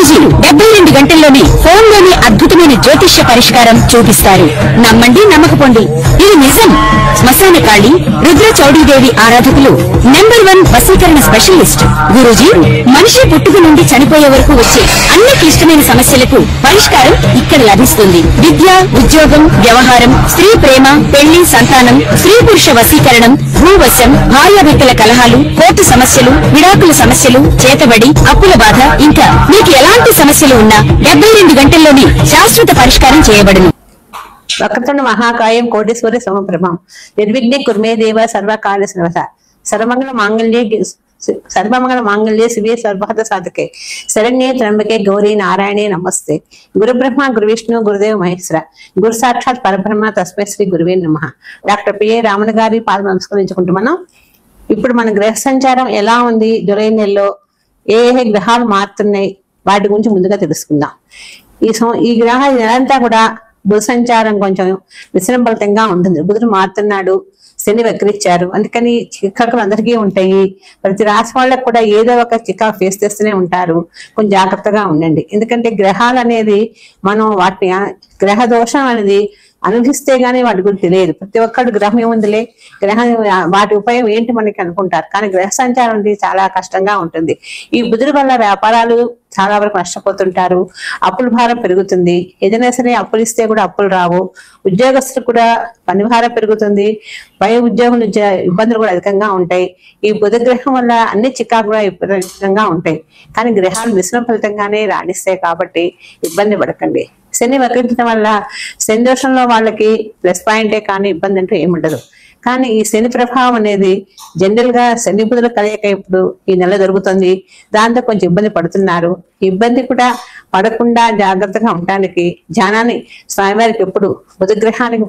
గురూజీ 72 గంటల్లోనే ఫోన్ లోని అద్భుతమైన జ్యోతిష్య పరిష్కారం చూపిస్తారు. నమ్మండి నమ్మకపోండి, ఇది నిజం. శ్మశాన కాళి రుద్ర చౌడీదేవి ఆరాధకులు నంబర్ 1 వశీకరణ స్పెషలిస్ట్ గురూజీ. మనిషి పుట్టుక నుండి చనిపోయే వరకు వచ్చే అన్ని క్లిష్టమైన సమస్యలకు పరిష్కారం ఇక్కడ లభిస్తుంది. విద్య, ఉద్యోగం, వ్యవహారం, స్త్రీ ప్రేమ, పెళ్లి, సంతానం, స్త్రీ పురుష వశీకరణం, భూవశం, భార్యాభర్తల కలహాలు, కోర్టు సమస్యలు, విడాకుల సమస్యలు, చేతబడి, అప్పుల బాధ, ఇంకా మీకు ఎలాంటి సమస్యలు ఉన్నా 72 గంటల్లోనే శాశ్వత పరిష్కారం చేయబడును. వక్రతుండ మహాకాయం కోటేశ్వరి సమప్రభం నిర్విఘ్నే కుర్మే దేవ సర్వకార్య సర్వదా సర్వమంగళ మాంగళ్యే శివే సర్వహత సాధకే శరణ్యే త్ర్యంబకే గౌరీ నారాయణే నమస్తే. గురు బ్రహ్మ గురు విష్ణు గురుదేవ మహేశ్వర గురు సాక్షాత్ పరబ్రహ్మ తస్మై శ్రీ గురువే నమః. డాక్టర్ పిఏ రామన్ గారి పాదం నమస్కరించుకుంటున్నాం. ఇప్పుడు మన గ్రహ సంచారం ఎలా ఉంది, జూలై నెలలో ఏ గ్రహాలు మారుతున్నాయి, వాటి గురించి ముందుగా తెలుసుకుందాం. ఈ గ్రహ నెలంతా కూడా బుధ సంచారం కొంచెం విశ్రంభలితంగా ఉంటుంది. బుధుడు మారుతున్నాడు, శని వక్రించారు, అందుకని చికాకులు అందరికీ ఉంటాయి. ప్రతి రాశి వాళ్ళకు కూడా ఏదో ఒక చికాకు ఫేస్ చేస్తూనే ఉంటారు. కొంచెం జాగ్రత్తగా ఉండండి. ఎందుకంటే గ్రహాలు అనేది మనం వాటిని గ్రహ దోషం అనేది అనుభవిస్తే గానీ వాటి గురించి తెలియదు. ప్రతి ఒక్కరు గ్రహం ఏముందిలే, గ్రహం వాటి ఉపయోగం ఏంటి మనకి అనుకుంటారు. కానీ గ్రహ సంచారం అనేది చాలా కష్టంగా ఉంటుంది. ఈ బుధుడి వల్ల వ్యాపారాలు చాలా వరకు నష్టపోతుంటారు. అప్పుల భారం పెరుగుతుంది. ఏదైనా సరే అప్పులు ఇస్తే కూడా అప్పులు రావు. ఉద్యోగస్తులు కూడా పని భారం పెరుగుతుంది. పై ఉద్యోగుల ఇబ్బందులు కూడా అధికంగా ఉంటాయి. ఈ బుధ గ్రహం వల్ల అన్ని చికాకు కూడా విపరీతంగా ఉంటాయి. కానీ గ్రహాలు మిశ్రమ ఫలితంగానే రాణిస్తాయి కాబట్టి ఇబ్బంది పడకండి. శని వక్రించడం వల్ల శని దోషంలో వాళ్ళకి ప్లస్ పాయింటే కానీ ఇబ్బంది అంటూ ఏముండదు. కానీ ఈ శని ప్రభావం అనేది జనరల్ గా శని బుధుల కలయిక ఇప్పుడు ఈ నెల జరుగుతుంది. దాంతో కొంచెం ఇబ్బంది పడుతున్నారు. ఇబ్బంది కూడా పడకుండా జాగ్రత్తగా ఉండటానికి ధ్యానాన్ని స్వామివారికి ఎప్పుడు బుధగ్రహానికి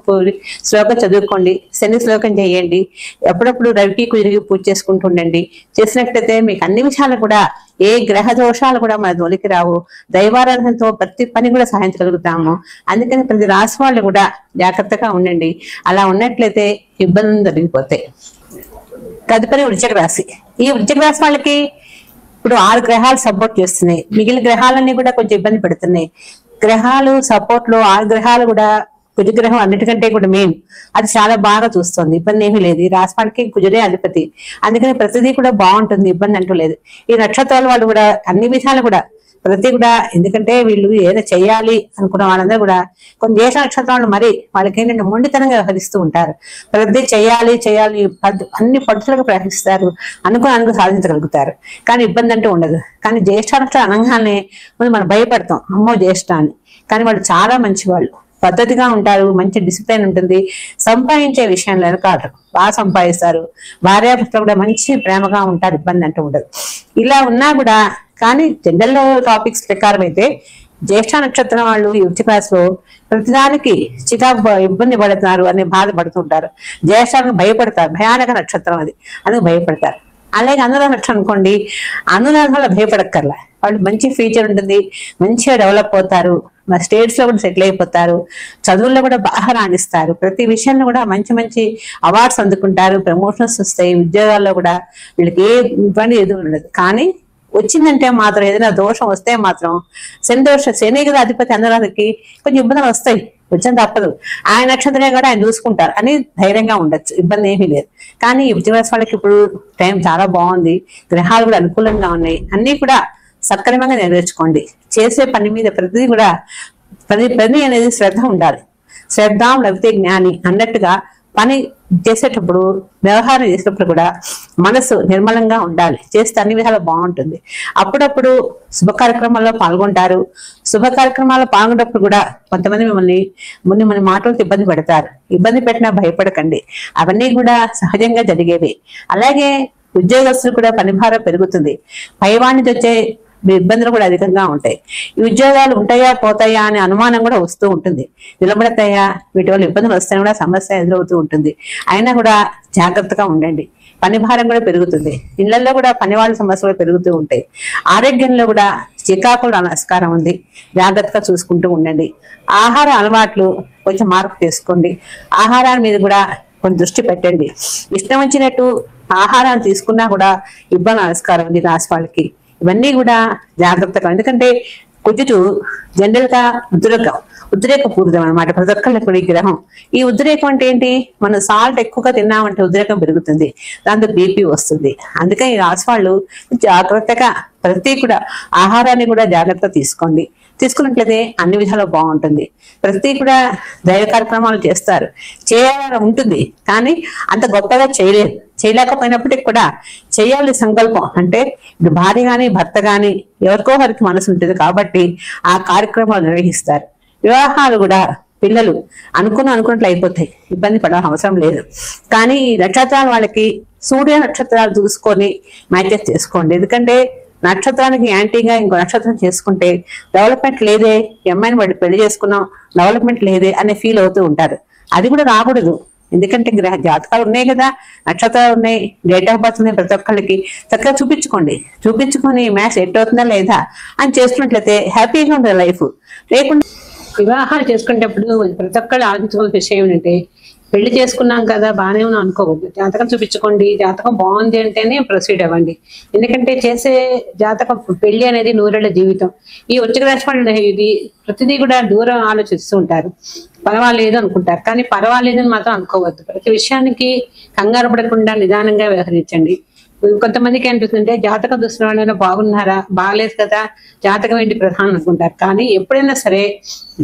శ్లోకం చదువుకోండి, శని శ్లోకం చేయండి. ఎప్పుడప్పుడు రవికి కుదిరిగి పూజ చేసుకుంటూ ఉండండి. చేసినట్లయితే మీకు అన్ని విషయాలు కూడా ఏ గ్రహ దోషాలు కూడా మన దొలికి రావు. దైవారాధనతో ప్రతి పని కూడా సాధించగలుగుతాము. అందుకని ప్రతి రాశి వాళ్ళు కూడా జాగ్రత్తగా ఉండండి. అలా ఉన్నట్లయితే ఇబ్బందులు తొలగిపోతాయి. తదుపరి వృశ్చిక రాశి. ఈ వృశ్చిక రాశి వాళ్ళకి ఇప్పుడు 6 గ్రహాలు సపోర్ట్ చేస్తున్నాయి. మిగిలిన గ్రహాలన్నీ కూడా కొంచెం ఇబ్బంది పెడుతున్నాయి. గ్రహాలు సపోర్ట్ లో 6 గ్రహాలు కూడా కుజగ్రహం అన్నిటికంటే కూడా మెయిన్, అది చాలా బాగా చూస్తుంది. ఇబ్బంది ఏమీ లేదు. ఈ రాశి వాళ్ళకి కుజుడే అధిపతి, అందుకని ప్రతిదీ కూడా బాగుంటుంది, ఇబ్బంది అంటూ లేదు. ఈ నక్షత్రాల వాళ్ళు కూడా అన్ని విధాలు కూడా ప్రతి కూడా, ఎందుకంటే వీళ్ళు ఏదో చెయ్యాలి అనుకున్న వాళ్ళందరూ కూడా కొన్ని దేశ నక్షత్రాలు మరి వాళ్ళకి ఏంటంటే మొండితనంగా వ్యవహరిస్తూ ఉంటారు. ప్రతి చెయ్యాలి అన్ని పట్టుదలకు ప్రయత్నిస్తారు, అనుకుని సాధించగలుగుతారు. కానీ ఇబ్బంది అంటూ ఉండదు. కానీ జ్యేష్ఠ నక్షత్రం అనగానే ముందు మనం భయపడతాం, అమ్మో జ్యేష్ఠ అని. కానీ వాళ్ళు చాలా మంచి వాళ్ళు, పద్ధతిగా ఉంటారు, మంచి డిసిప్లిన్ ఉంటుంది. సంపాదించే విషయంలో కాదు, బాగా సంపాదిస్తారు. భార్యాభర్తలు కూడా మంచి ప్రేమగా ఉంటారు, ఇబ్బంది అంటూ ఉండదు. ఇలా ఉన్నా కూడా కానీ జనరల్ టాపిక్స్ ప్రకారం అయితే జ్యేష్ఠ నక్షత్రం వాళ్ళు ఈ వృశ్చిక రాశిలో ప్రతిదానికి చికాకు ఇబ్బంది పడుతున్నారు అని బాధపడుతుంటారు. జ్యేష్ఠానికి భయపడతారు, భయానక నక్షత్రం అది, అందుకు భయపడతారు. అలాగే అనురాధ నక్షత్రం అనుకోండి, అనురాధ వల్ల భయపడక్కర్లా, వాళ్ళు మంచి ఫ్యూచర్ ఉంటుంది, మంచిగా డెవలప్ అవుతారు, మా స్టేట్స్ లో కూడా సెటిల్ అయిపోతారు, చదువుల్లో కూడా బాగా రాణిస్తారు. ప్రతి విషయంలో కూడా మంచి మంచి అవార్డ్స్ అందుకుంటారు, ప్రమోషన్స్ వస్తాయి. ఉద్యోగాల్లో కూడా వీళ్ళకి ఏ ఇబ్బంది ఎదురు ఉండదు. కానీ వచ్చిందంటే మాత్రం ఏదైనా దోషం వస్తే మాత్రం శని కదా అధిపతి, అనురాధకి కొంచెం ఇబ్బందులు వస్తాయి, వచ్చిన తప్పదు. ఆయన నక్షత్రమే కూడా ఆయన చూసుకుంటారు అని ధైర్యంగా ఉండొచ్చు, ఇబ్బంది ఏమీ లేదు. కానీ వృశ్చిక రాశి వాళ్ళకి ఇప్పుడు టైం చాలా బాగుంది, గ్రహాలు కూడా అనుకూలంగా ఉన్నాయి. అన్ని కూడా సక్రమంగా నెరవేర్చుకోండి. చేసే పని మీద ప్రతిదీ కూడా పని అనేది శ్రద్ధ ఉండాలి. శ్రద్ధ లేకపోతే జ్ఞాని అన్నట్టుగా పని చేసేటప్పుడు, వ్యవహారం చేసేటప్పుడు కూడా మనసు నిర్మలంగా ఉండాలి. చేస్తే అన్ని విధాలు బాగుంటుంది. అప్పుడప్పుడు శుభ కార్యక్రమాల్లో పాల్గొంటారు. శుభ కార్యక్రమాల్లో పాల్గొన్నప్పుడు కూడా కొంతమంది మిమ్మల్ని మన మాటలతో ఇబ్బంది పెడతారు. ఇబ్బంది పెట్టినా భయపడకండి, అవన్నీ కూడా సహజంగా జరిగేవి. అలాగే ఉద్యోగస్తులు కూడా పని భారం పెరుగుతుంది. పైవాణి వచ్చే ఇబ్బందులు కూడా అధికంగా ఉంటాయి. ఈ ఉద్యోగాలు ఉంటాయా పోతాయా అనే అనుమానం కూడా వస్తూ ఉంటుంది. నిలబడతాయా, వీటి వల్ల ఇబ్బందులు వస్తాయని కూడా సమస్య ఎదురవుతూ ఉంటుంది. అయినా కూడా జాగ్రత్తగా ఉండండి. పని భారం కూడా పెరుగుతుంది. ఇళ్లలో కూడా పని వాళ్ళ సమస్యలు పెరుగుతూ ఉంటాయి. ఆరోగ్యంలో కూడా చికాకులు నమస్కారం ఉంది, జాగ్రత్తగా చూసుకుంటూ ఉండండి. ఆహార అలవాట్లు కొంచెం మార్పు చేసుకోండి. ఆహారాల మీద కూడా కొంచెం దృష్టి పెట్టండి. ఇష్టం వచ్చినట్టు ఆహారాన్ని తీసుకున్నా కూడా ఇబ్బంది నమస్కారం ఉంది రాసి వాళ్ళకి. ఇవన్నీ కూడా జాగ్రత్తగా, ఎందుకంటే కుజుడు జనరల్ గా ఉద్రేకపూరితం అనమాట. ప్రతి ఒక్కళ్ళకి కూడా ఈ గ్రహం. ఈ ఉద్రేకం అంటే ఏంటి? మనం సాల్ట్ ఎక్కువగా తిన్నామంటే ఉద్రేకం పెరుగుతుంది, దాంతో బీపీ వస్తుంది. అందుకని ఈ రాశి వాళ్ళు జాగ్రత్తగా ప్రతి కూడా ఆహారాన్ని కూడా జాగ్రత్త తీసుకోండి. తీసుకున్నట్లయితే అన్ని విధాలు బాగుంటుంది. ప్రతి కూడా దైవ కార్యక్రమాలు చేస్తారు, చేయాలని ఉంటుంది, కానీ అంత గొప్పగా చేయలేకపోయినప్పటికీ కూడా చేయాలి సంకల్పం. అంటే భార్య గాని భర్త గాని ఎవరికో వారికి మనసు ఉంటుంది కాబట్టి ఆ కార్యక్రమాలు నిర్వహిస్తారు. వివాహాలు కూడా పిల్లలు అనుకున్నట్లు అయిపోతాయి, ఇబ్బంది పడాల్సిన అవసరం లేదు. కానీ ఈ నక్షత్రాల వాళ్ళకి సూర్య నక్షత్రాలు చూసుకొని మ్యాచెస్ చేసుకోండి. ఎందుకంటే నక్షత్రానికి యాంటీగా ఇంకో నక్షత్రం చేసుకుంటే డెవలప్మెంట్ లేదే, అమ్మాయిని వాడు పెళ్లి చేసుకున్నాం డెవలప్మెంట్ లేదే అనే ఫీల్ అవుతూ ఉంటారు. అది కూడా రాకూడదు. ఎందుకంటే గ్రహ జాతకాలు ఉన్నాయి కదా, నక్షత్రాలు ఉన్నాయి, డేట్ ఆఫ్ బర్త్ ఉన్నాయి. ప్రతి ఒక్కళ్ళకి చక్కగా చూపించుకొని మ్యాచ్ ఎట్ అవుతుందా లేదా అని చేసుకున్నట్లయితే హ్యాపీగా ఉంటుంది లైఫ్. లేకుండా వివాహాలు చేసుకునేటప్పుడు ప్రతి ఒక్కళ్ళు ఆలోచించుకోవాల్సిన విషయం ఏంటంటే, పెళ్లి చేసుకున్నాం కదా బాగానే ఉన్నాం అనుకోవద్దు. జాతకం చూపించుకోండి, జాతకం బాగుంది అంటేనే ప్రొసీడ్ అవ్వండి. ఎందుకంటే చేసే జాతకం పెళ్లి అనేది నూరేళ్ల జీవితం. ఈ వృశ్చిక రాశి వాళ్ళు ఇది ప్రతిదీ కూడా దూరం ఆలోచిస్తూ ఉంటారు, పర్వాలేదు అనుకుంటారు. కానీ పర్వాలేదని మాత్రం అనుకోవద్దు. ప్రతి విషయానికి కంగారు పడకుండా నిదానంగా వ్యవహరించండి. కొంతమందికి అనిపిస్తుంటే జాతకం చూసిన వాళ్ళైనా బాగున్నారా, బాగలేదు కదా, జాతకం ఏంటి ప్రధానం అనుకుంటారు. కానీ ఎప్పుడైనా సరే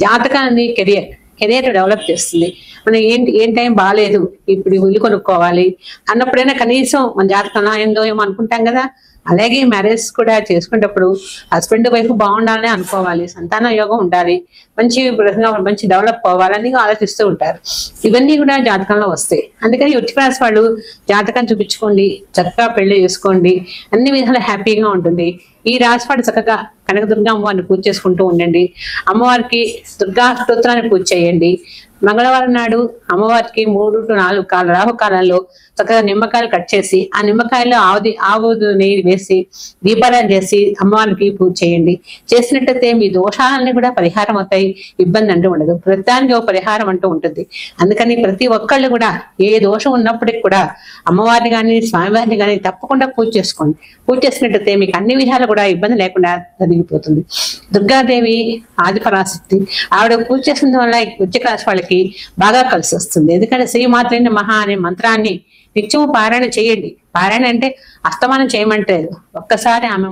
జాతకాన్ని కెరియర్ డెవలప్ చేస్తుంది. మనం ఏం టైం బాగాలేదు, ఇప్పుడు ఇల్లు కొనుక్కోవాలి అన్నప్పుడైనా కనీసం మన జాతకం ఏందో ఏమో అనుకుంటాం కదా. అలాగే మ్యారేజ్ కూడా చేసుకునేటప్పుడు హస్బెండ్ వైఫ్ బాగుండాలని అనుకోవాలి, సంతాన యోగం ఉండాలి, మంచి డెవలప్ అవ్వాలని ఆలోచిస్తూ ఉంటారు. ఇవన్నీ కూడా జాతకంలో వస్తాయి. అందుకని వృశ్చిక రాశి వాళ్ళు జాతకం చూపించుకోండి, చక్కగా పెళ్లి చేసుకోండి, అన్ని విధాలు హ్యాపీగా ఉంటుంది. ఈ రాశి వాడు చక్కగా కనకదుర్గా అమ్మవారిని పూజ చేసుకుంటూ ఉండండి. అమ్మవారికి దుర్గా స్తోత్రాన్ని పూజ చేయండి. మంగళవారం నాడు అమ్మవారికి 3 to 4 రాహుకాలంలో చక్కగా నిమ్మకాయలు కట్ చేసి ఆ నిమ్మకాయలో ఆవు నెయ్యి వేసి దీపారాయణ చేసి అమ్మవారికి పూజ చేయండి. చేసినట్టయితే మీ దోషాలన్నీ కూడా పరిహారం అవుతాయి, ఇబ్బంది అంటూ ఉండదు. ప్రతిదానికి ఒక పరిహారం అంటూ ఉంటుంది. అందుకని ప్రతి ఒక్కళ్ళు కూడా ఏ దోషం ఉన్నప్పటికీ కూడా అమ్మవారిని కానీ స్వామివారిని కానీ తప్పకుండా పూజ చేసుకోండి. పూజ చేసినట్టయితే మీకు అన్ని విధాలు కూడా ఇబ్బంది లేకుండా జరిగిపోతుంది. దుర్గాదేవి ఆదిపరాశక్తి, ఆవిడ పూజ చేసిన వల్ల వృశ్చిక రాశి వాళ్ళకి బాగా కలిసి వస్తుంది. ఎందుకంటే శ్రీమాత్రే నమః అనే మంత్రాన్ని నిత్యము పారాయణ చేయండి. పారాయణ అంటే అస్తమానం చేయమంటారు. ఒక్కసారి ఆమె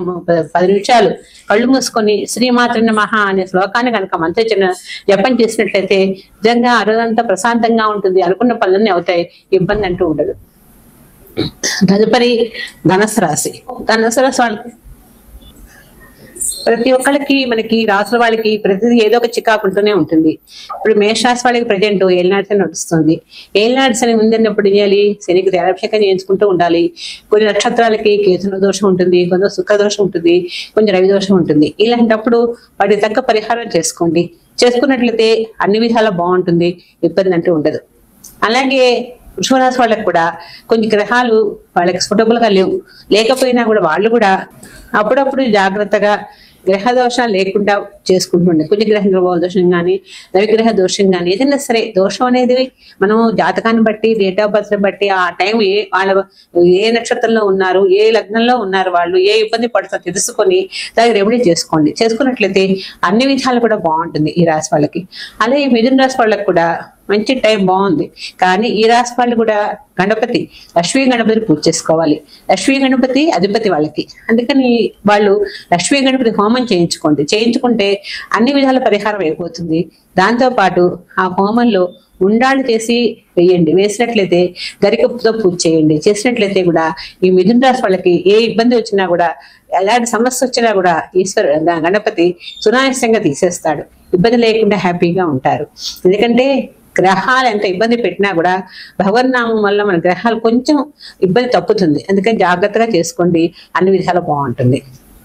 10 నిమిషాలు కళ్ళు మూసుకొని శ్రీమాత్రే నమః అనే శ్లోకాన్ని కనుక మంత్రచరణ జపం చేసినట్లయితే నిజంగా ఆ రోజంతా ప్రశాంతంగా ఉంటుంది, అనుకున్న పనులన్నీ అవుతాయి, ఇబ్బంది అంటూ ఉండదు. తదుపరి ధనుసు రాశి. ధనుసు రాశి వాళ్ళకి ప్రతి ఒక్కళ్ళకి మనకి రాసుల వాళ్ళకి ప్రతిదీ ఏదో ఒక చికాకు ఉంటూనే ఉంటుంది. ఇప్పుడు మేషరాశి వాళ్ళకి ప్రజెంట్ ఏలినాటి శని నడుస్తుంది. ఏలినాటి శని ముందున్నప్పుడు చేయాలి, శనికి తైలాభిషేకం చేయించుకుంటూ ఉండాలి. కొన్ని నక్షత్రాలకి కేతున దోషం ఉంటుంది, కొంచెం శుక్ర దోషం ఉంటుంది, కొంచెం రవి దోషం ఉంటుంది. ఇలాంటప్పుడు వాటి తగ్గ పరిహారం చేసుకోండి. చేసుకున్నట్లయితే అన్ని విధాలా బాగుంటుంది, ఇబ్బంది అంటూ ఉండదు. అలాగే వృషభరాశి వాళ్ళకి కూడా కొన్ని గ్రహాలు వాళ్ళకి సూటబుల్ గా లేకపోయినా కూడా వాళ్ళు కూడా అప్పుడప్పుడు జాగ్రత్తగా గ్రహ దోషాలు లేకుండా చేసుకుంటుండే. కొన్ని గ్రహ దోషం కానీ నవిగ్రహ దోషం కానీ ఏదైనా సరే దోషం అనేది మనము జాతకాన్ని బట్టి డేట్ ఆఫ్ బర్త్ బట్టి ఆ టైం వాళ్ళ ఏ నక్షత్రంలో ఉన్నారు, ఏ లగ్నంలో ఉన్నారు, వాళ్ళు ఏ ఇబ్బంది పడుతుందో తెలుసుకొని దానికి రెమెడీ చేసుకోండి. చేసుకున్నట్లయితే అన్ని విధాలు కూడా బాగుంటుంది ఈ రాశి వాళ్ళకి. అలాగే మిథున రాశి వాళ్ళకి కూడా మంచి టైం బాగుంది. కానీ ఈ రాశి వాళ్ళు కూడా గణపతి లక్ష్మీ గణపతిని పూజ చేసుకోవాలి. లక్ష్మీ గణపతి అధిపతి వాళ్ళకి. అందుకని వాళ్ళు లక్ష్మీ గణపతి హోమం చేయించుకుంటే అన్ని విధాల పరిహారం అయిపోతుంది. దాంతో పాటు ఆ హోమంలో ఉండాళ్ళు చేసి వేయండి. వేసినట్లయితే గరికప్పుతో పూజ చేయండి. చేసినట్లయితే కూడా ఈ మిథున రాశి వాళ్ళకి ఏ ఇబ్బంది వచ్చినా కూడా, ఎలాంటి సమస్య వచ్చినా కూడా గణపతి సునాయాసంగా తీసేస్తాడు. ఇబ్బంది లేకుండా హ్యాపీగా ఉంటారు. ఎందుకంటే గ్రహాలు ఎంత ఇబ్బంది పెట్టినా కూడా భగవన్నామం వల్ల మన గ్రహాలు కొంచెం ఇబ్బంది తప్పుతుంది. అందుకని జాగ్రత్తగా చేసుకోండి, అన్ని విధాలు బాగుంటుంది.